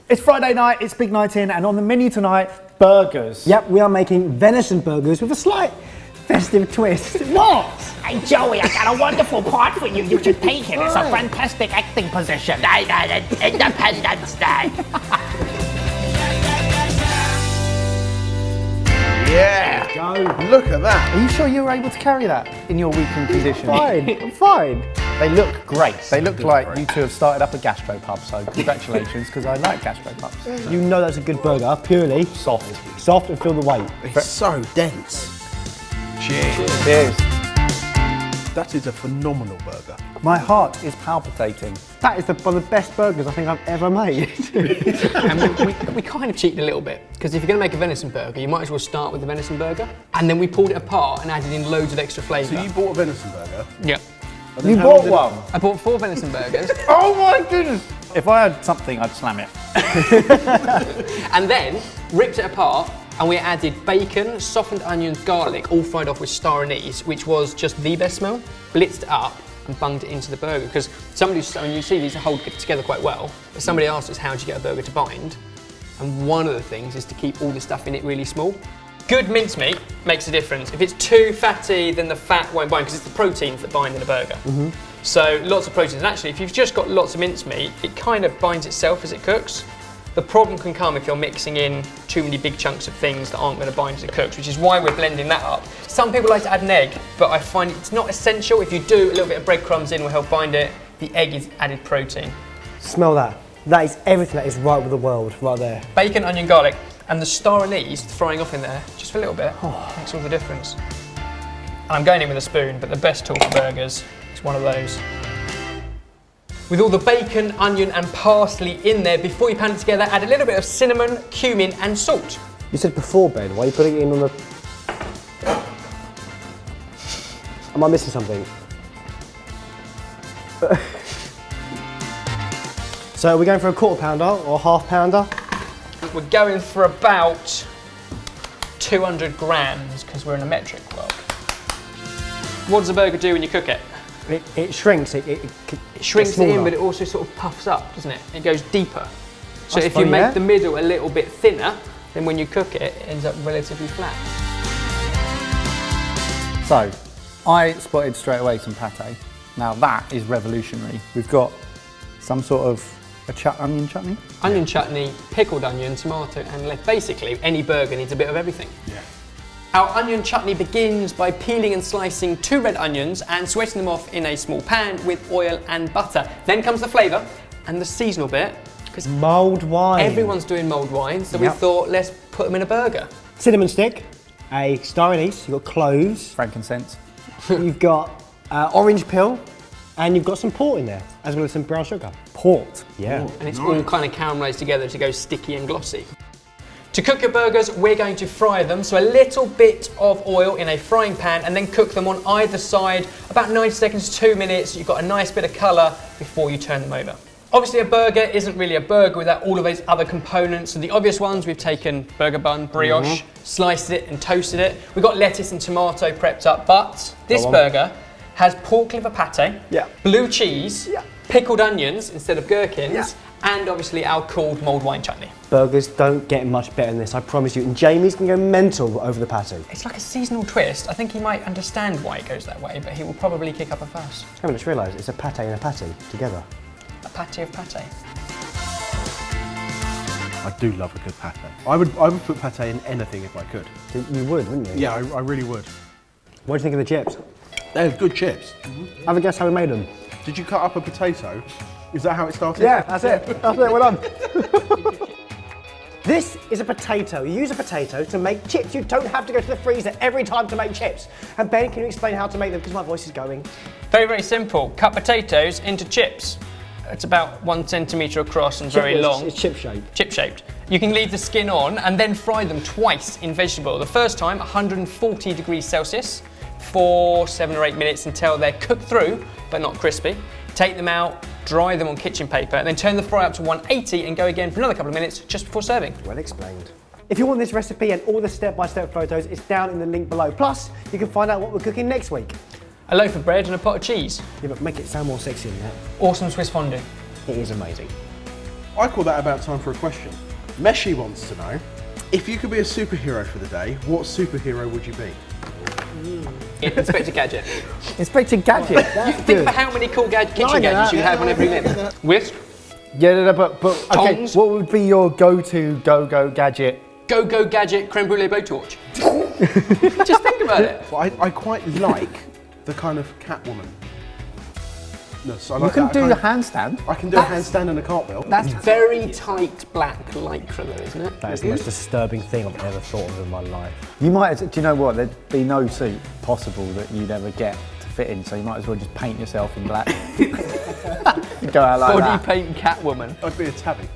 It's Friday night, it's big night in, and on the menu tonight, burgers. Yep, we are making venison burgers with a slight festive twist. What? Hey Joey, I got a wonderful part for you. You should take it. It's a fantastic acting position. Independence Day. Yeah. Go. Look at that. Are you sure you were able to carry that in your weakened condition? Fine, I'm fine. They look great. They look like you two have started up a gastropub, so congratulations, because I like gastropubs. You know that's a good burger, purely Soft. soft and feel the weight. It's so dense. Cheers. Cheers. That is a phenomenal burger. My heart is palpitating. That is one of the best burgers I think I've ever made. And we kind of cheated a little bit, because if you're going to make a venison burger, you might as well start with the venison burger. And then we pulled it apart and added in loads of extra flavour. So you bought a venison burger? Yeah. You bought one? I bought 4 venison burgers. Oh my goodness! If I had something, I'd slam it. And then ripped it apart, and we added bacon, softened onions, garlic, all fried off with star anise, which was just the best smell. Blitzed it up and bunged it into the burger, because you see these hold together quite well, but somebody asked us how do you get a burger to bind, and one of the things is to keep all the stuff in it really small. Good mincemeat makes a difference. If it's too fatty, then the fat won't bind, because it's the proteins that bind in a burger. So lots of proteins, and actually if you've just got lots of mincemeat, it kind of binds itself as it cooks. The problem can come if you're mixing in too many big chunks of things that aren't going to bind as it cooks, which is why we're blending that up. Some people like to add an egg, but I find it's not essential. If you do, a little bit of breadcrumbs in will help bind it. The egg is added protein. Smell that. That is everything that is right with the world, right there. Bacon, onion, garlic, and the star anise throwing off in there, just for a little bit, makes all the difference. And I'm going in with a spoon, but the best tool for burgers is one of those. With all the bacon, onion and parsley in there, before you pan it together, add a little bit of cinnamon, cumin and salt. You said before, Ben, why are you putting it in on the... Am I missing something? So are we going for a quarter pounder or half pounder? We're going for about 200 grams, because we're in a metric world. What does a burger do when you cook it? It shrinks, it Shrinks it in, but it also sort of puffs up, doesn't it? It goes deeper. So if you funny, make yeah? the middle a little bit thinner, then when you cook it, it ends up relatively flat. So, I spotted straight away some pate. Now that is revolutionary. We've got some sort of onion chutney? Onion chutney, pickled onion, tomato and left. Basically, any burger needs a bit of everything. Yeah. Our onion chutney begins by peeling and slicing 2 red onions and sweating them off in a small pan with oil and butter. Then comes the flavour and the seasonal bit, because mulled wine. everyone's doing mulled wine, so we thought let's put them in a burger. Cinnamon stick, a star anise, you've got cloves, Frankincense. you've got orange peel, and you've got some port in there, as well as some brown sugar. Port. Yeah. And it's all kind of caramelised together to go sticky and glossy. To cook your burgers, we're going to fry them, so a little bit of oil in a frying pan and then cook them on either side, about 90 seconds to 2 minutes. You've got a nice bit of colour before you turn them over. Obviously a burger isn't really a burger without all of those other components. So the obvious ones, we've taken burger bun, brioche, sliced it and toasted it. We've got lettuce and tomato prepped up, but this burger has pork liver pate, blue cheese, pickled onions instead of gherkins, and obviously our cooled mulled wine chutney. Burgers don't get much better than this, I promise you. And Jamie's can go mental over the patty. It's like a seasonal twist. I think he might understand why it goes that way, but he will probably kick up a fuss. I haven't just realised it's a pate and a patty together. A patty of pate. I do love a good pate. I would put pate in anything if I could. You would, wouldn't you? Yeah, I really would. What do you think of the chips? They're good chips. Have a guess how we made them. Did you cut up a potato? Is that how it started? Yeah, that's it. That's it, well done. This is a potato. You use a potato to make chips. You don't have to go to the freezer every time to make chips. And Ben, can you explain how to make them? Because my voice is going. Very, very simple. Cut potatoes into chips. It's about 1 centimetre across and very long. It's chip shaped. Chip shaped. You can leave the skin on and then fry them twice in vegetable. The first time, 140 degrees Celsius for 7 or 8 minutes until they're cooked through, but not crispy. Take them out, dry them on kitchen paper, and then turn the fry up to 180 and go again for another couple of minutes just before serving. Well explained. If you want this recipe and all the step-by-step photos, it's down in the link below. Plus, you can find out what we're cooking next week. A loaf of bread and a pot of cheese. Yeah, but make it sound more sexy than that. Awesome Swiss fondue. It is amazing. I call that about time for a question. Meshi wants to know, if you could be a superhero for the day, what superhero would you be? Inspector Gadget. Inspector Gadget. That's Think good. about how many cool kitchen I get gadgets that, you yeah, have on every limb. Whisk, Yeah, no, but okay. Tongs. What would be your go-to go-go gadget? go gadget, creme brulee blowtorch. Just think about it. Well, I quite like the kind of Catwoman. No, so I You like can that do kind a of- handstand. I can do a handstand and a cartwheel. That's Very tight black lycra though, isn't it? That is the most disturbing thing I've ever thought of in my life. You might. Do you know what? There'd be no suit possible that you'd ever get to fit in. So you might as well just paint yourself in black. Go out like Body that. paint Catwoman. I'd be a tabby.